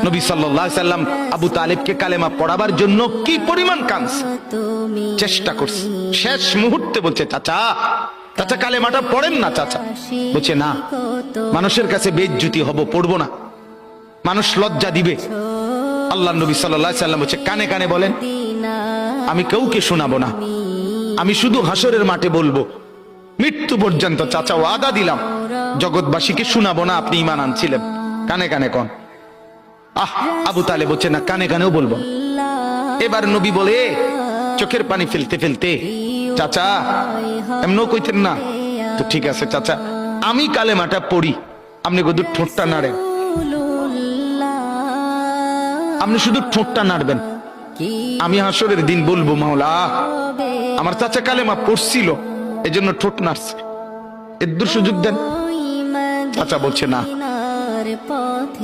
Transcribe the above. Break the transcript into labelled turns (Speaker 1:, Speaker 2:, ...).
Speaker 1: নবী সাল্লাল্লাহু আলাইহি সাল্লাম আবু তালিবকে কালেমা পড়াবার জন্য কি পরিমাণ কাঁদছে, চেষ্টা করছে। শেষ মুহূর্তে বলছে, চাচা চাচা কালেমাটা পড়েন না। চাচা বলছে, না, মানুষের কাছে বেইজ্জতি হব, পড়বো না, মানুষ লজ্জা দিবে। আল্লাহ নবী সাল্লাল্লাহু আলাইহি সাল্লাম বলছে, কানে কানে বলেন, আমি কাউকে শোনাবো না, আমি শুধু হাসরের মাঠে বলবো, মৃত্যু পর্যন্ত চাচা ওয়াদা দিলাম জগৎবাসীকে শোনাবো না আপনি ঈমান আনছিলেন। কানে কানে কোন। আবু তালেব বলছে, না, কানে কানেও বলবো। এবার নবী বলে, চোখের পানি ফেলতে ফেলতে, চাচা এমনও কইতেন না তো, ঠিক আছে চাচা, আমি কালেমাটা পড়ি, আপনি শুধু ঠোঁটটা নাড়েন, আপনি শুধু ঠোঁটটা নাড়বেন, আমি হাসরের দিন বলবো, মাওলা আমার চাচা কালেমা পড়ছিল এজন্য ঠোঁট নাড়ছে, এর সুযোগ দেন। চাচা বলছে, না।